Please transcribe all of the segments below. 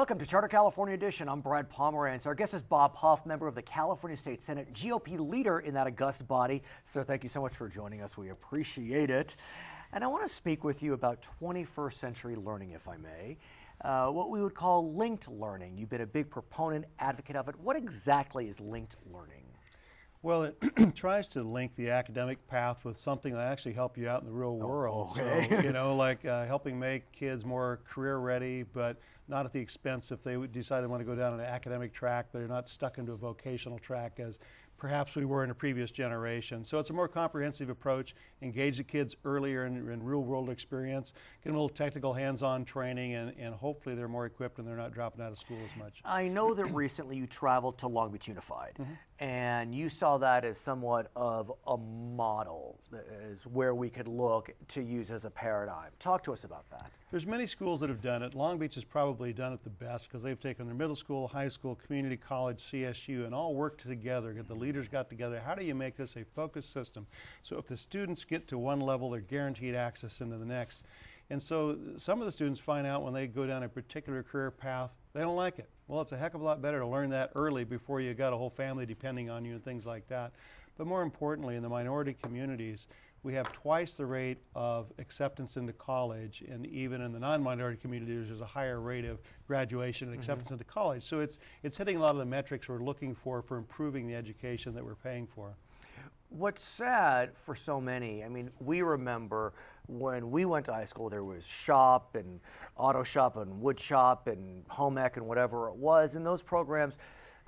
Welcome to Charter California Edition. I'm Brad Pomerance. Our guest is Bob Huff, member of the California State Senate, GOP leader in that august body. Sir, thank you so much for joining us. We appreciate it. And I want to speak with you about 21st century learning, if I may. What we would call linked learning. You've been a big proponent, advocate of it. What exactly is linked learning? Well, it tries to link the academic path with something that actually help you out in the real world. Okay. So, you know, like helping make kids more career ready, but not at the expense if they decide they want to go down an academic track, they're not stuck into a vocational track as perhaps we were in a previous generation. So it's a more comprehensive approach, engage the kids earlier in real world experience, get them a little technical hands-on training, and hopefully they're more equipped and they're not dropping out of school as much. I know that recently you traveled to Long Beach Unified, and you saw that as somewhat of a model, as where we could look to use as a paradigm. Talk to us about that. There's many schools that have done it. Long Beach has probably done it the best because they've taken their middle school, high school, community college, CSU, and all worked together. The leaders got together. How do you make this a focused system? So if the students get to one level, they're guaranteed access into the next. And so some of the students find out when they go down a particular career path, they don't like it. Well, it's a heck of a lot better to learn that early before you got a whole family depending on you and things like that. But more importantly, in the minority communities, we have twice the rate of acceptance into college, and even in the non-minority communities, there's a higher rate of graduation and acceptance into college. So it's hitting a lot of the metrics we're looking for improving the education that we're paying for. What's sad for so many, I mean, we remember when we went to high school, there was shop and auto shop and wood shop and home ec and whatever it was, and those programs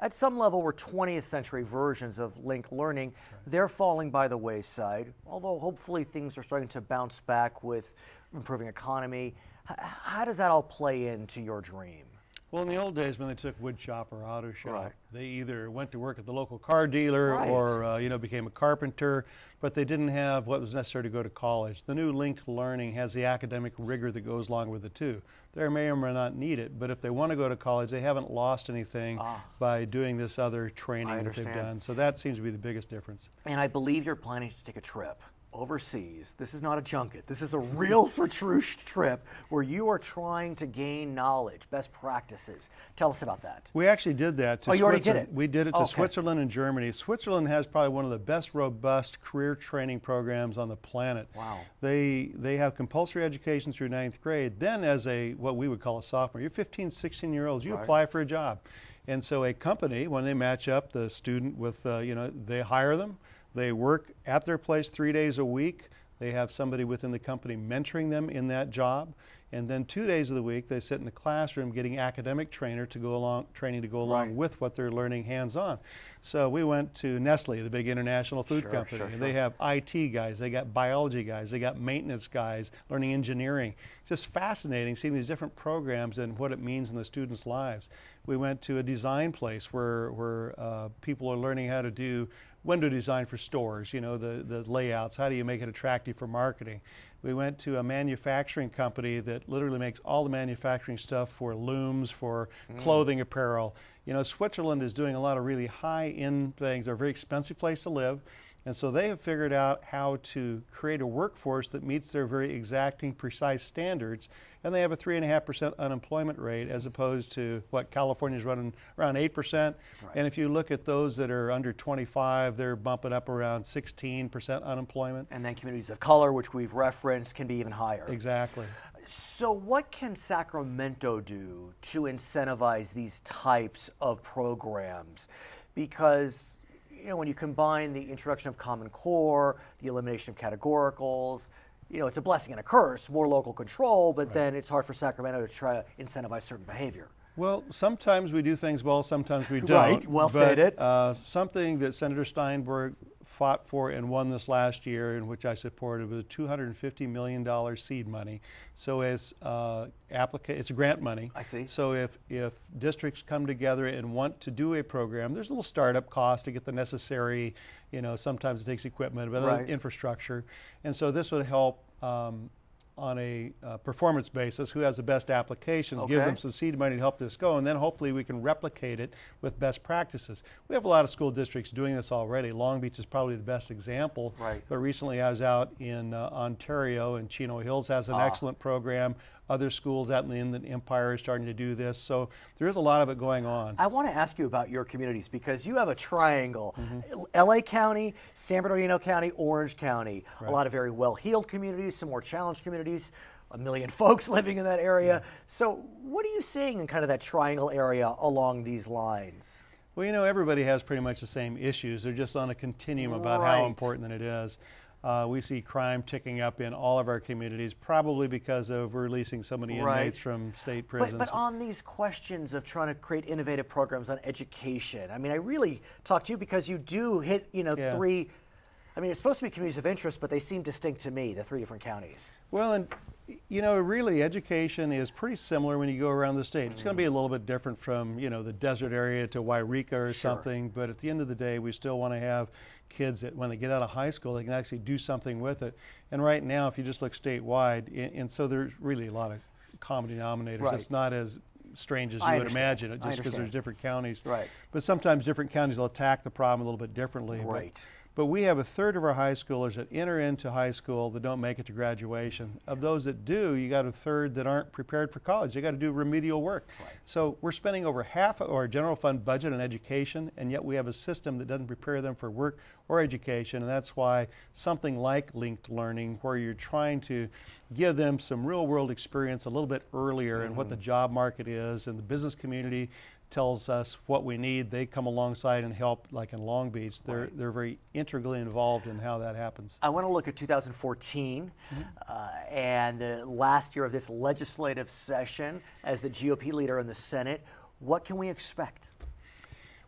at some level were 20th century versions of linked learning. Right. They're falling by the wayside, although hopefully things are starting to bounce back with improving economy. How does that all play into your dream? Well, in the old days when they took wood shop or auto shop, they either went to work at the local car dealer or you know, became a carpenter, but they didn't have what was necessary to go to college. The new linked learning has the academic rigor that goes along with it too. They may or may not need it, but if they want to go to college, they haven't lost anything by doing this other training that they've done. So that seems to be the biggest difference. And I believe you're planning to take a trip overseas. This is not a junket. This is a real for true trip where you are trying to gain knowledge, best practices. Tell us about that. We actually did that to Switzerland. You already did it? We did it to Switzerland and Germany. Switzerland has probably one of the best robust career training programs on the planet. Wow. They have compulsory education through 9th grade. Then as what we would call a sophomore, you're 15, 16-year-olds, you apply for a job. And so a company, when they match up the student with, you know, they hire them. They work at their place 3 days a week. They have somebody within the company mentoring them in that job. And then 2 days of the week, they sit in the classroom getting academic training to go along with what they're learning hands-on. So we went to Nestle, the big international food company. And they have IT guys, they got biology guys, they got maintenance guys, learning engineering. It's just fascinating seeing these different programs and what it means in the students' lives. We went to a design place where people are learning how to do window design for stores, you know, the layouts, how do you make it attractive for marketing. We went to a manufacturing company that literally makes all the manufacturing stuff for looms, for clothing apparel. You know, Switzerland is doing a lot of really high-end things. They're a very expensive place to live. And so they have figured out how to create a workforce that meets their very exacting, precise standards. And they have a 3.5% unemployment rate as opposed to what California's running around 8%. And if you look at those that are under 25, they're bumping up around 16% unemployment. And then communities of color, which we've referenced, can be even higher. Exactly. So what can Sacramento do to incentivize these types of programs? Because you know, when you combine the introduction of Common Core, the elimination of categoricals, you know, it's a blessing and a curse, more local control, but then it's hard for Sacramento to try to incentivize certain behavior. Well, sometimes we do things well, sometimes we don't. Right, well stated. Something that Senator Steinberg fought for and won this last year, in which I supported, was $250 million seed money. So as it's grant money. I see. So if districts come together and want to do a program, there's a little startup cost to get the necessary, you know, sometimes it takes equipment, but infrastructure. And so this would help on a performance basis, who has the best applications, give them some seed money to help this go, and then hopefully we can replicate it with best practices. We have a lot of school districts doing this already. Long Beach is probably the best example. But recently I was out in Ontario, and Chino Hills has an excellent program. Other schools out in the Inland Empire are starting to do this. So there is a lot of it going on. I want to ask you about your communities because you have a triangle. LA County, San Bernardino County, Orange County. Right. A lot of very well-heeled communities, some more challenged communities, 1 million folks living in that area. Yeah. So what are you seeing in kind of that triangle area along these lines? Well, you know, everybody has pretty much the same issues. They're just on a continuum about Right. how important it is. We see crime ticking up in all of our communities, probably because of releasing so many inmates from state prisons. But on these questions of trying to create innovative programs on education, I mean, I really talk to you because you do hit, you know, Yeah. three, I mean, it's supposed to be communities of interest, but they seem distinct to me, the 3 different counties. Well, and you know, really, education is pretty similar when you go around the state. It's going to be a little bit different from, you know, the desert area to Wairika or something, but at the end of the day, we still want to have kids that when they get out of high school, they can actually do something with it. And right now, if you just look statewide, and so there's really a lot of common denominators. Right. It's not as strange as you I would understand. imagine it, I just because there's understand. different counties. Right. But sometimes different counties will attack the problem a little bit differently. Right. But we have 1/3 of our high schoolers that enter into high school that don't make it to graduation. Of those that do, you got 1/3 that aren't prepared for college. They got to do remedial work. Right. So we're spending over half of our general fund budget on education, and yet we have a system that doesn't prepare them for work or education. And that's why something like linked learning, where you're trying to give them some real world experience a little bit earlier and what the job market is, and the business community tells us what we need. They come alongside and help, like in Long Beach. They're very integrally involved in how that happens. I want to look at 2014 and the last year of this legislative session as the GOP leader in the Senate. What can we expect?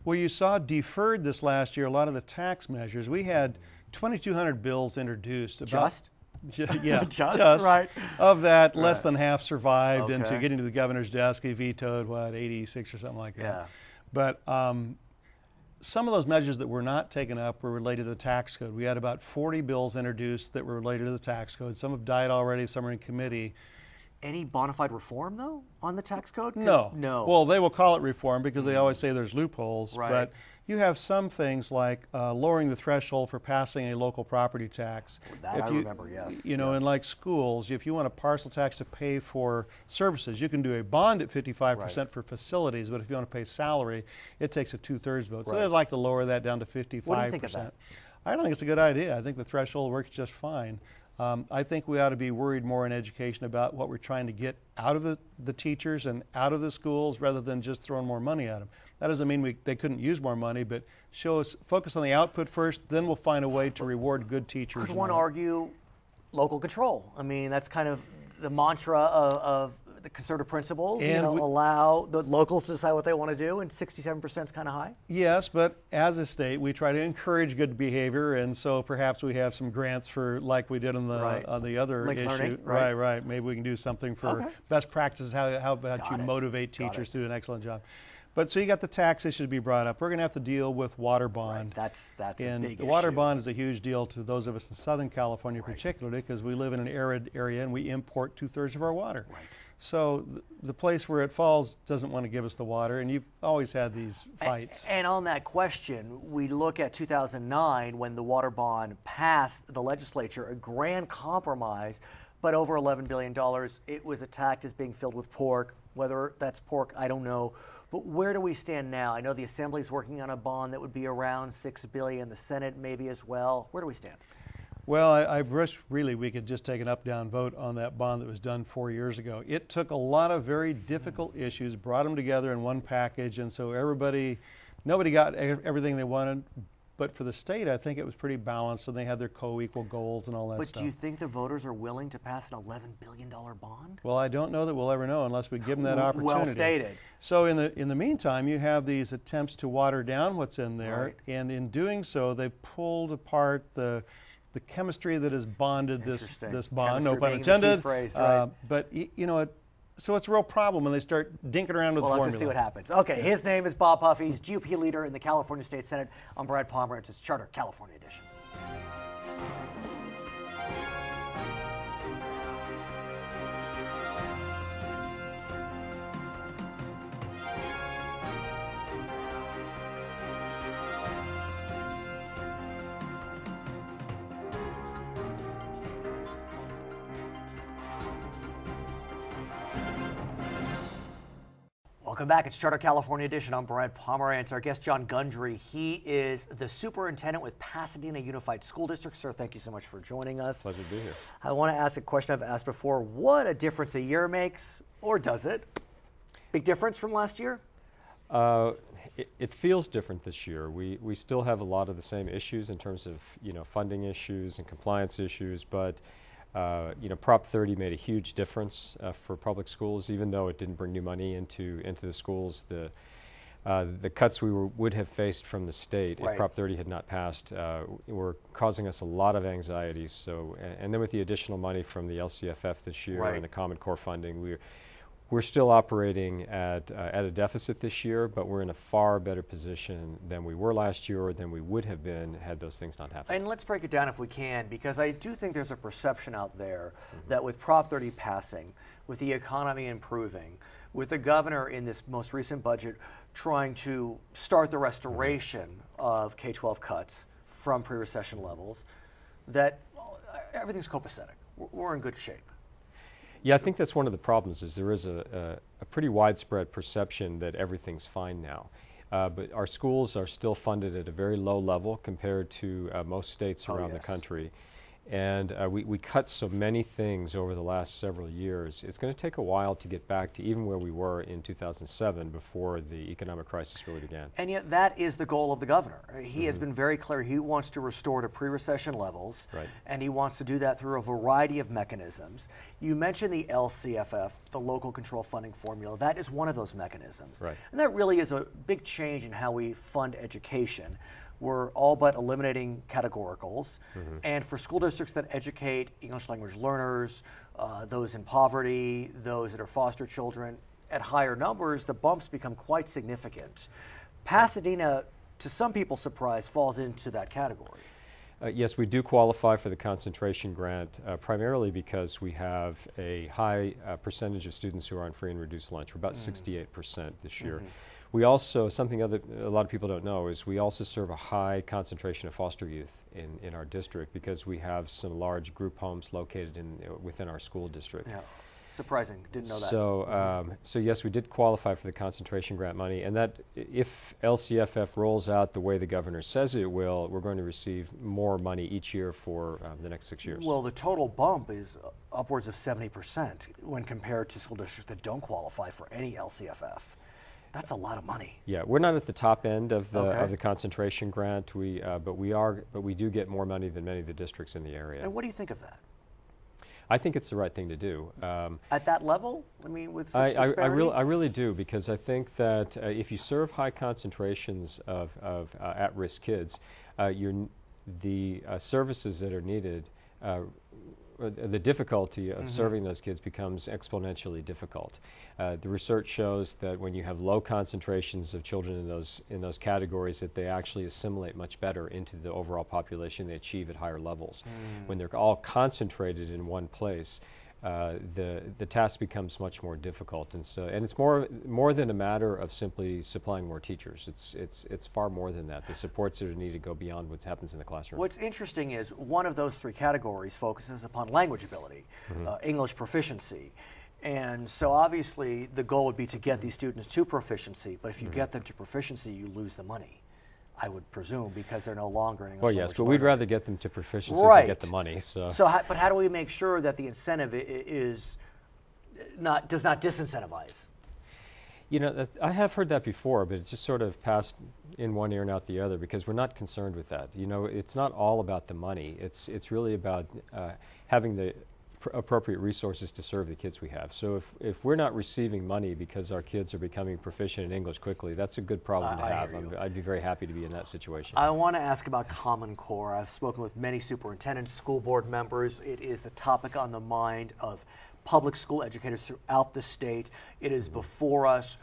Well, you saw deferred this last year a lot of the tax measures. We had 2,200 bills introduced. Yeah, just right. Of that, less than half survived, and to Okay. getting to the governor's desk, he vetoed, 86 or something like that. Yeah. But some of those measures that were not taken up were related to the tax code. We had about 40 bills introduced that were related to the tax code. Some have died already, some are in committee. Any bona fide reform, though, on the tax code? 'Cause No. No. Well, they will call it reform because they always say there's loopholes. Right. But you have some things like lowering the threshold for passing a local property tax. That I remember, yes. You know, and like schools, if you want a parcel tax to pay for services, you can do a bond at 55% for facilities, but if you want to pay salary, it takes a 2/3 vote. So Right. they'd like to lower that down to 55%. What do you think of that? I don't think it's a good idea. I think the threshold works just fine. I think we ought to be worried more in education about what we're trying to get out of the teachers and out of the schools rather than just throwing more money at them. That doesn't mean they couldn't use more money, but focus on the output first, then we'll find a way to reward good teachers. Could and one all. argue local control? I mean, that's kind of the mantra of the conservative principles. And allow the locals to decide what they want to do, and 67% is kind of high. Yes, but as a state, we try to encourage good behavior, and so perhaps we have some grants for, like we did on the other Linked issue. learning, Right. Maybe we can do something for best practices. How about Got you it. motivate Got teachers it. to do an excellent job? But so you got the tax issue to be brought up. We're going to have to deal with water bond. That's a And big the water issue. bond is a huge deal to those of us in Southern California, particularly because we live in an arid area and we import 2/3 of our water. Right. So the place where it falls doesn't want to give us the water, and you've always had these fights. And on that question, we look at 2009 when the water bond passed the legislature, a grand compromise, but over $11 billion. It was attacked as being filled with pork. Whether that's pork, I don't know. But where do we stand now? I know the Assembly is working on a bond that would be around $6 billion, the Senate maybe as well. Where do we stand? Well, I wish really we could just take an up-down vote on that bond that was done 4 years ago. It took a lot of very difficult issues, brought them together in one package, and so nobody got everything they wanted. But for the state, I think it was pretty balanced, and they had their co-equal goals and all that But stuff. do you think the voters are willing to pass an $11 billion bond? Well, I don't know that we'll ever know unless we give them that opportunity. Well stated. So in the meantime, you have these attempts to water down what's in there, Right. and in doing so, they pulled apart the chemistry that has bonded this Interesting. bond. No Chemistry pun being the key intended. phrase, right. But so it's a real problem when they start dinking around with We'll the have formula. to see what happens. Okay, his name is Bob Huff. He's GOP leader in the California State Senate. I'm Brad Pomerance. It's Charter California Edition. Welcome back. It's Charter California Edition. I'm Brad Pomerance. Our guest, Jon Gundry. He is the superintendent with Pasadena Unified School District. Sir, thank you so much for joining us. Pleasure to be here. I want to ask a question I've asked before. What a difference a year makes, or does it? Big difference from last year? It feels different this year. We still have a lot of the same issues in terms of funding issues and compliance issues, but Prop 30 made a huge difference for public schools, even though it didn't bring new money into the schools. The cuts we would have faced from the state if Prop 30 had not passed were causing us a lot of anxiety. So, and then with the additional money from the LCFF this year and the Common Core funding, we're still operating at a deficit this year, but we're in a far better position than we were last year or than we would have been had those things not happened. And let's break it down if we can, because I do think there's a perception out there that with Prop 30 passing, with the economy improving, with the governor in this most recent budget trying to start the restoration of K-12 cuts from pre-recession levels, that everything's copacetic. We're in good shape. Yeah, I think that's one of the problems is there is a pretty widespread perception that everything's fine now. But our schools are still funded at a very low level compared to most states around the country. And we cut so many things over the last several years. It's going to take a while to get back to even where we were in 2007 before the economic crisis really began. And yet that is the goal of the governor. He has been very clear. He wants to restore to pre-recession levels, and he wants to do that through a variety of mechanisms. You mentioned the LCFF, the local control funding formula. That is one of those mechanisms. And that really is a big change in how we fund education. We're all but eliminating categoricals. And for school districts that educate English language learners, those in poverty, those that are foster children, at higher numbers, the bumps become quite significant. Pasadena, to some people's surprise, falls into that category. Yes, we do qualify for the concentration grant, primarily because we have a high percentage of students who are on free and reduced lunch. We're about 68% this year. We also, something a lot of people don't know, is we also serve a high concentration of foster youth in our district because we have some large group homes located within our school district. Yeah. Surprising, didn't know that. So, so yes, we did qualify for the concentration grant money, and that if LCFF rolls out the way the governor says it will, we're going to receive more money each year for the next 6 years. Well, the total bump is upwards of 70% when compared to school districts that don't qualify for any LCFF. That's a lot of money. Yeah, we're not at the top end of the concentration grant. But we do get more money than many of the districts in the area. And what do you think of that? I think it's the right thing to do. At that level, I mean, with such I really do, because I think that if you serve high concentrations of at-risk kids, the services that are needed. The difficulty of serving those kids becomes exponentially difficult. The research shows that when you have low concentrations of children in those categories, that they actually assimilate much better into the overall population. They achieve at higher levels. When they're all concentrated in one place, the task becomes much more difficult, and it's more than a matter of simply supplying more teachers. It's far more than that. The supports that are needed go beyond what happens in the classroom. What's interesting is one of those three categories focuses upon language ability, English proficiency. And so obviously the goal would be to get these students to proficiency, but if you get them to proficiency, you lose the money, I would presume, because they're no longer an English language yes, but learner. We'd rather get them to proficiency than get the money. But how do we make sure that the incentive does not disincentivize? You know, I have heard that before, but it's just sort of passed in one ear and out the other, because we're not concerned with that. You know, it's not all about the money. It's really about having the appropriate resources to serve the kids we have. So if we're not receiving money because our kids are becoming proficient in English quickly, that's a good problem to have. I'd be very happy to be in that situation. I want to ask about Common Core. I've spoken with many superintendents, school board members. It is the topic on the mind of public school educators throughout the state. It is before us.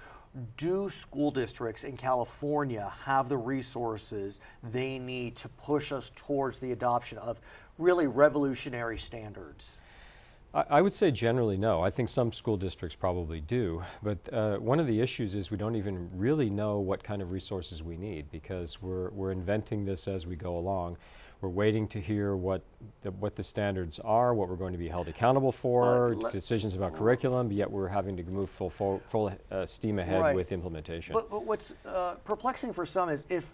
Do school districts in California have the resources they need to push us towards the adoption of really revolutionary standards? I would say generally no. I think some school districts probably do, but one of the issues is we don't even really know what kind of resources we need, because we're inventing this as we go along. We're waiting to hear what the standards are, what we're going to be held accountable for, decisions about curriculum, but yet we're having to move full steam ahead with implementation. But what's perplexing for some is if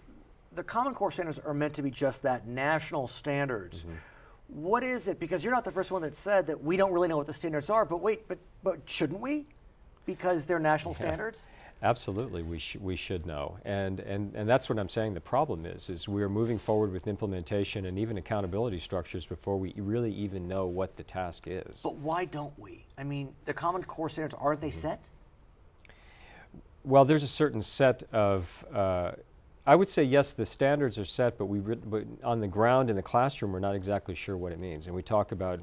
the Common Core standards are meant to be just that, national standards, what is it? Because you're not the first one that said that we don't really know what the standards are, but wait, but shouldn't we? Because they're national standards? Absolutely, we should know, and that's what I'm saying. The problem is we're moving forward with implementation and even accountability structures before we really even know what the task is. But why don't we? I mean, the Common Core standards, aren't they set? Well, there's a certain set of. I would say yes, the standards are set, but but on the ground in the classroom, we're not exactly sure what it means. And we talk about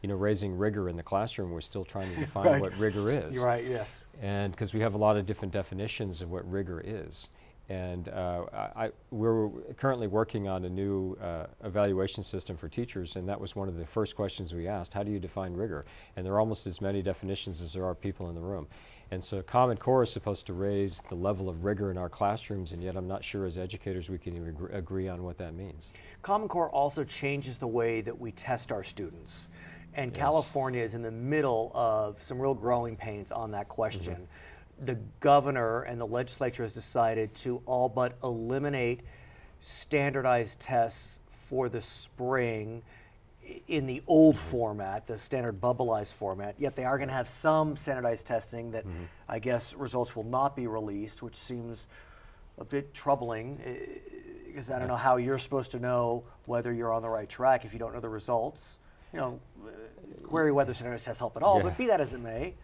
raising rigor in the classroom. We're still trying to define what rigor is. You're right. Yes. And because we have a lot of different definitions of what rigor is, and we're currently working on a new evaluation system for teachers, and that was one of the first questions we asked: how do you define rigor? And there are almost as many definitions as there are people in the room. And so Common Core is supposed to raise the level of rigor in our classrooms, and yet I'm not sure as educators we can even agree on what that means. Common Core also changes the way that we test our students. And California is in the middle of some real growing pains on that question. The governor and the legislature has decided to all but eliminate standardized tests for the spring in the old format, the standard bubbleized format, yet they are going to have some standardized testing that I guess results will not be released, which seems a bit troubling because I don't know how you're supposed to know whether you're on the right track if you don't know the results. You know, query whether standardized tests help at all, but be that as it may.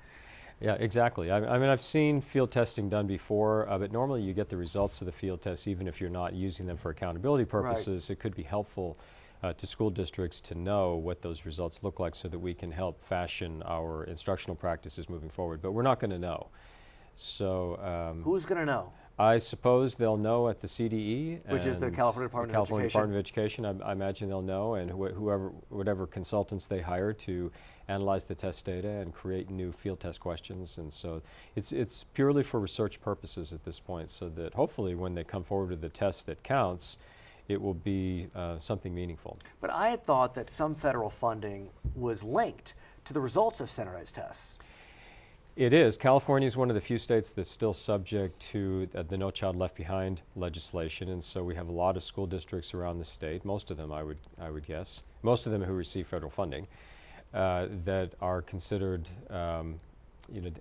Yeah, exactly. I mean, I've seen field testing done before, but normally you get the results of the field tests even if you're not using them for accountability purposes. It could be helpful to school districts to know what those results look like so that we can help fashion our instructional practices moving forward. But we're not going to know. So who's going to know? I suppose they'll know at the CDE, which is the California Department of Education. California Department of Education. I imagine they'll know, and whatever consultants they hire to analyze the test data and create new field test questions. And so it's purely for research purposes at this point, so that hopefully when they come forward with the test that counts, it will be something meaningful. But I had thought that some federal funding was linked to the results of standardized tests. It is. California is one of the few states that's still subject to the No Child Left Behind legislation, and so we have a lot of school districts around the state, most of them I would guess, most of them who receive federal funding, that are considered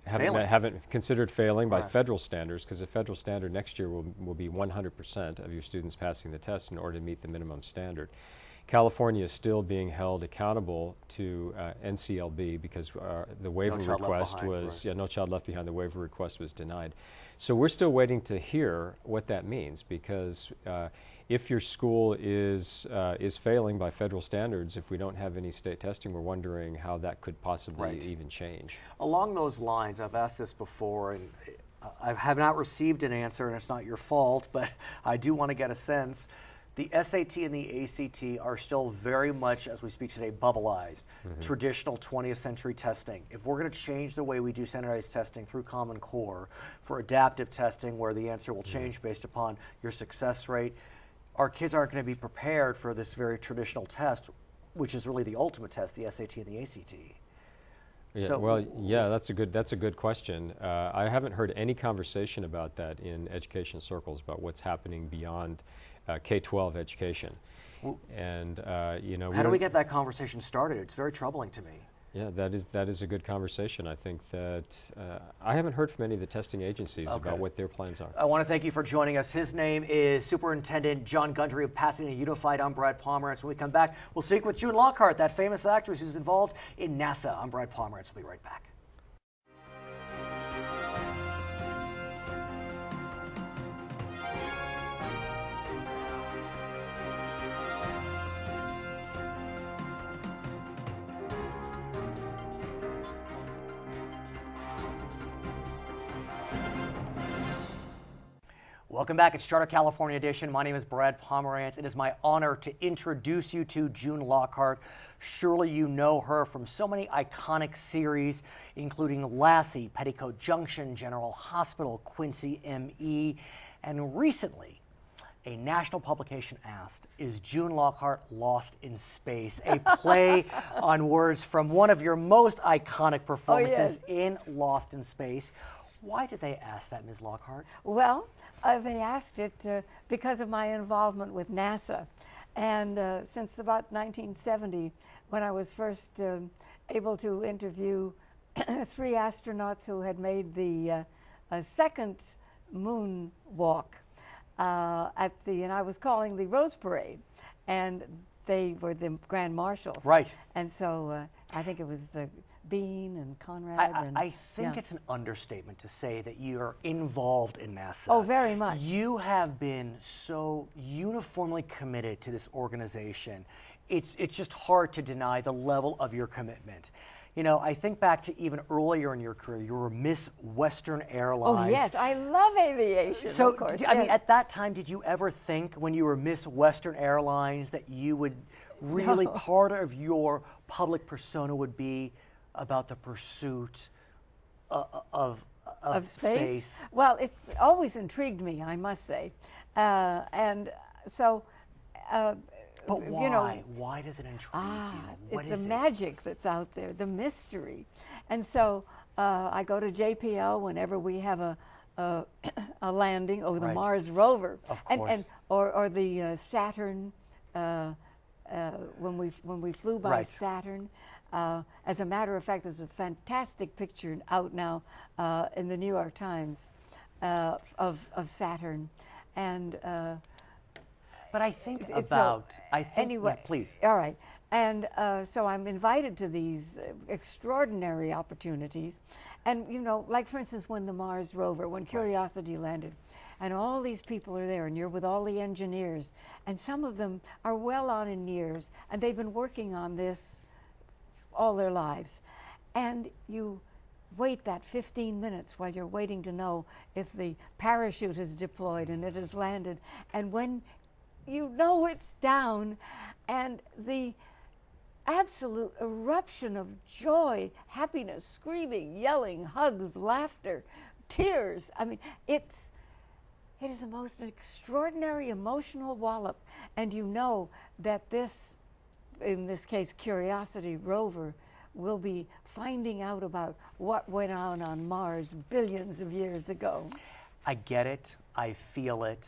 haven't considered failing by federal standards, because the federal standard next year will be 100% of your students passing the test in order to meet the minimum standard. California is still being held accountable to NCLB because the waiver request was, No Child Left Behind, the waiver request was denied. So we're still waiting to hear what that means, because if your school is failing by federal standards, if we don't have any state testing, we're wondering how that could possibly even change. Along those lines, I've asked this before, and I have not received an answer, and it's not your fault, but I do want to get a sense. The SAT and the ACT are still very much, as we speak today, bubbleized, traditional 20th century testing. If we're going to change the way we do standardized testing through Common Core for adaptive testing, where the answer will change based upon your success rate, our kids aren't going to be prepared for this very traditional test, which is really the ultimate test, the SAT and the ACT. Yeah, So, well, yeah, that's a good question. I haven't heard any conversation about that in education circles about what's happening beyond K-12 education. And how do we get that conversation started? It's very troubling to me. Yeah, that is a good conversation. I think that I haven't heard from any of the testing agencies about what their plans are. I want to thank you for joining us. His name is Superintendent Jon Gundry of Pasadena Unified. I'm Brad Pomerance. When we come back, we'll speak with June Lockhart, that famous actress who's involved in NASA. I'm Brad Pomerance. We'll be right back. Welcome back at Charter California Edition. My name is Brad Pomerance. It is my honor to introduce you to June Lockhart. Surely you know her from so many iconic series, including Lassie, Petticoat Junction, General Hospital, Quincy M.E., and recently a national publication asked, "Is June Lockhart lost in space?" A play on words from one of your most iconic performances in Lost in Space. Why did they ask that, Ms. Lockhart? Well, they asked it because of my involvement with NASA. And since about 1970, when I was first able to interview 3 astronauts who had made the second moon walk, and I was calling the Rose Parade, and they were the Grand Marshals. Right. And so I think it was Bean and Conrad. I think it's an understatement to say that you're involved in NASA. Oh, very much. You have been so uniformly committed to this organization. It's just hard to deny the level of your commitment. You know, I think back to even earlier in your career, you were Miss Western Airlines. Oh, yes, I love aviation, so, of course. I mean, at that time, did you ever think when you were Miss Western Airlines that you would really, part of your public persona would be about the pursuit of space? Well, it's always intrigued me, I must say. And so... But why? You know, why does it intrigue you? What it's is the magic that's out there, the mystery. And so I go to JPL whenever we have a landing, or the Mars rover, of course, or the Saturn when we flew by Saturn. As a matter of fact, there's a fantastic picture out now in the New York Times of Saturn, and. But I think about, anyway, yeah, please. All right. And so I'm invited to these extraordinary opportunities. And, you know, like for instance, when the Mars rover, when Curiosity landed, and all these people are there, and you're with all the engineers, and some of them are well on in years, and they've been working on this all their lives. And you wait that 15 minutes while you're waiting to know if the parachute is deployed and it has landed. And when you know it's down, and the absolute eruption of joy, happiness, screaming, yelling, hugs, laughter, tears. I mean, it is the most extraordinary emotional wallop. And you know that this, in this case, Curiosity rover, will be finding out about what went on Mars billions of years ago. I get it. I feel it.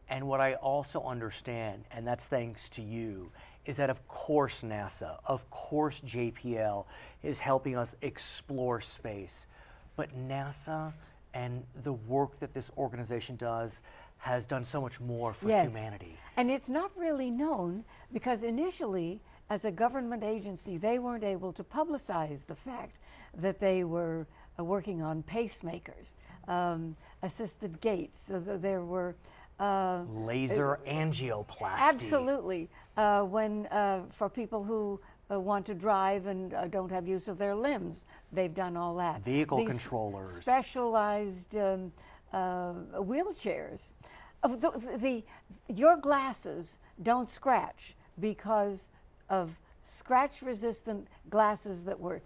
And what I also understand, and that's thanks to you, is that of course NASA, of course JPL is helping us explore space. But NASA and the work that this organization does has done so much more for humanity. And it's not really known because initially, as a government agency, they weren't able to publicize the fact that they were working on pacemakers, assisted gaits. There were laser angioplasty. Absolutely. For people who want to drive and don't have use of their limbs, they've done all that. Vehicle controllers. Specialized wheelchairs. Your glasses don't scratch because of scratch-resistant glasses that were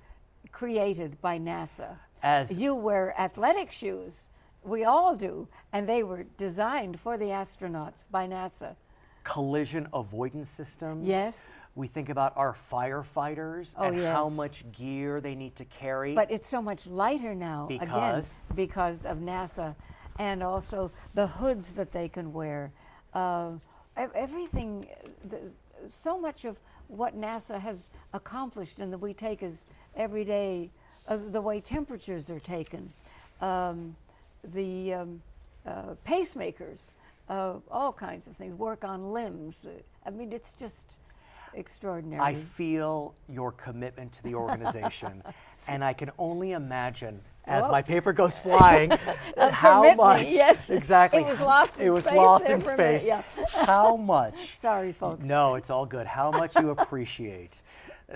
created by NASA. You wear athletic shoes. We all do, and they were designed for the astronauts by NASA. Collision avoidance systems. Yes. We think about our firefighters and how much gear they need to carry. But it's so much lighter now, again, because of NASA, and also the hoods that they can wear. Everything, so much of what NASA has accomplished and that we take as every day, the way temperatures are taken. The pacemakers, all kinds of things, work on limbs. I mean, it's just extraordinary. I feel your commitment to the organization, and I can only imagine, as my paper goes flying, how much. Yes, exactly. It was lost in space. It was lost in space. How much. Sorry, folks. No, it's all good. How much you appreciate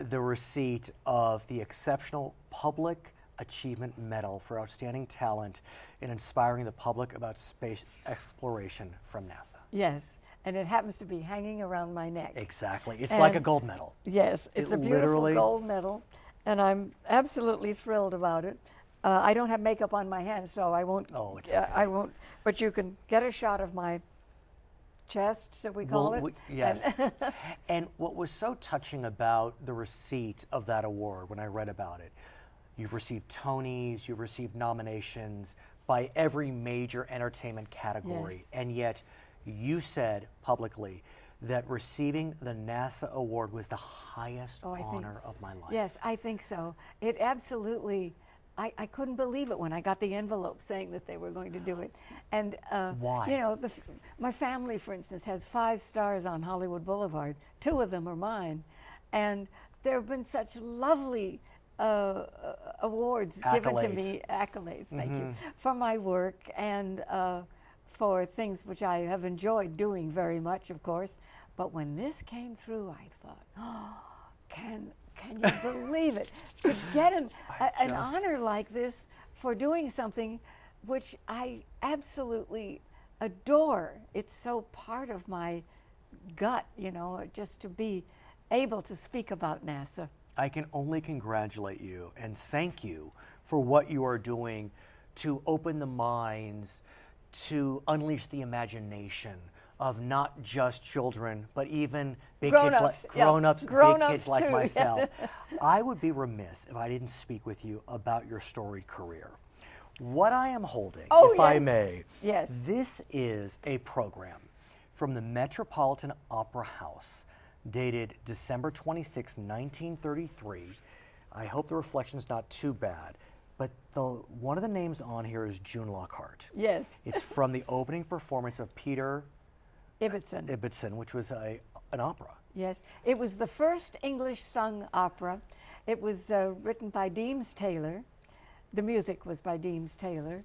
the receipt of the Exceptional Public Achievement Medal for outstanding talent in inspiring the public about space exploration from NASA. Yes, and it happens to be hanging around my neck. Exactly. It's like a gold medal. Yes, it's a beautiful gold medal, and I'm absolutely thrilled about it. I don't have makeup on my hands, so I won't. Oh, it's okay. I won't. But you can get a shot of my chest, shall we call it? Yes. And what was so touching about the receipt of that award, when I read about it, you've received Tonys, you've received nominations by every major entertainment category, Yes. and yet you said publicly that receiving the NASA award was the highest honor of my life. Yes, I think so. It absolutely, I couldn't believe it when I got the envelope saying that they were going to do it. And, Why? you know, my family, for instance, has 5 stars on Hollywood Boulevard. 2 of them are mine. And there have been such lovely awards given to me, accolades, thank you, for my work and for things which I have enjoyed doing very much, of course. But when this came through, I thought, oh, can you believe it? To get an honor like this for doing something which I absolutely adore. It's so part of my gut, you know, just to be able to speak about NASA. I can only congratulate you and thank you for what you are doing to open the minds, to unleash the imagination of not just children, but even big kids like grown-ups, big kids like too. myself. I would be remiss if I didn't speak with you about your storied career. What I am holding, if I may, this is a program from the Metropolitan Opera House, dated December 26, 1933. I hope the reflection's not too bad, but one of the names on here is June Lockhart. Yes. It's from the opening performance of Peter Ibbotson, which was an opera. Yes, it was the first English sung opera. It was written by Deems Taylor. The music was by Deems Taylor.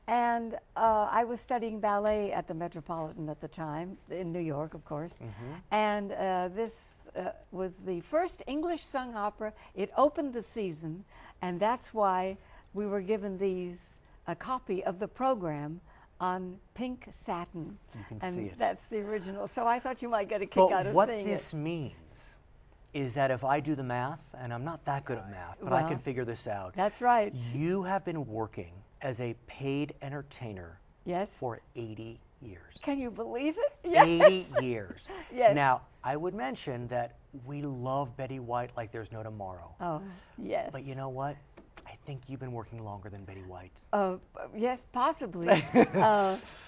And I was studying ballet at the Metropolitan at the time, in New York, of course. And this was the first English sung opera. It opened the season, and that's why we were given a copy of the program on pink satin. You can see it. That's the original. So I thought you might get a kick out of seeing it. What this means is that if I do the math, and I'm not that good at math, but I can figure this out. That's right. You have been working as a paid entertainer for 80 years. Can you believe it? Yes. 80 years. Yes. Now, I would mention that we love Betty White like there's no tomorrow. Oh, yes. But you know what? I think you've been working longer than Betty White. Yes, possibly.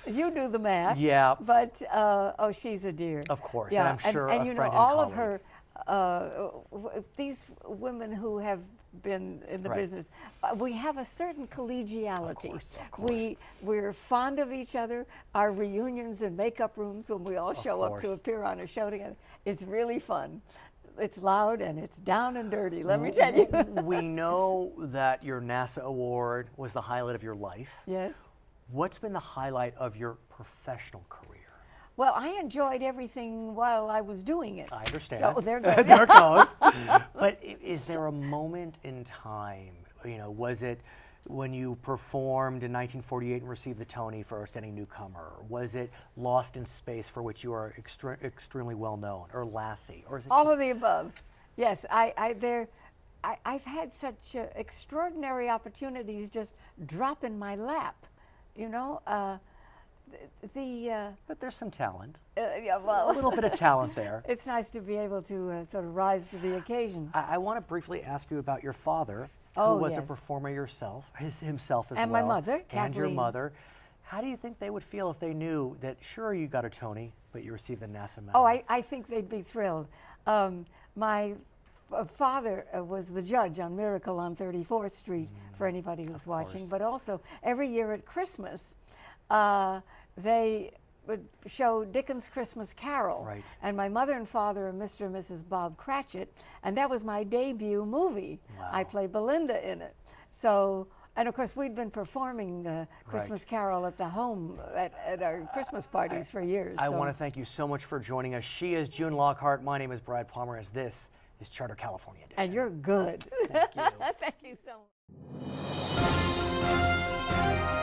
You do the math. Yeah. But, oh, she's a dear. Of course. Yeah. And I'm sure and a you friend know, all and of her, these women who have been in the business, we have a certain collegiality. Of course. We're fond of each other. Our reunions in makeup rooms when we all show up to appear on a show together, it's really fun. It's loud and it's down and dirty, let me tell you. We know that your NASA award was the highlight of your life. Yes. What's been the highlight of your professional career? Well, I enjoyed everything while I was doing it. I understand. So there goes. There it goes. But is there a moment in time, you know, was it when you performed in 1948 and received the Tony for Outstanding Newcomer? Was it Lost in Space, for which you are extremely well known, or Lassie? Or is it all of the above? Yes, I've had such extraordinary opportunities just drop in my lap, you know. But there's some talent. Yeah, well, a little bit of talent there. It's nice to be able to sort of rise to the occasion. I want to briefly ask you about your father, who was a performer himself as well. And my mother, Kathleen. And your mother. How do you think they would feel if they knew that, sure, you got a Tony, but you received the NASA medal? Oh, I think they'd be thrilled. My father was the judge on Miracle on 34th Street, for anybody who's watching. But also, every year at Christmas, they would show Dickens' Christmas Carol. Right. And my mother and father are Mr. and Mrs. Bob Cratchit, and that was my debut movie. Wow. I played Belinda in it. So, and of course, we'd been performing Christmas Carol at the home, at our Christmas parties for years. I want to thank you so much for joining us. She is June Lockhart. My name is Brad Pomerance. This is Charter California Edition. And you're good. Thank you. Thank you so much.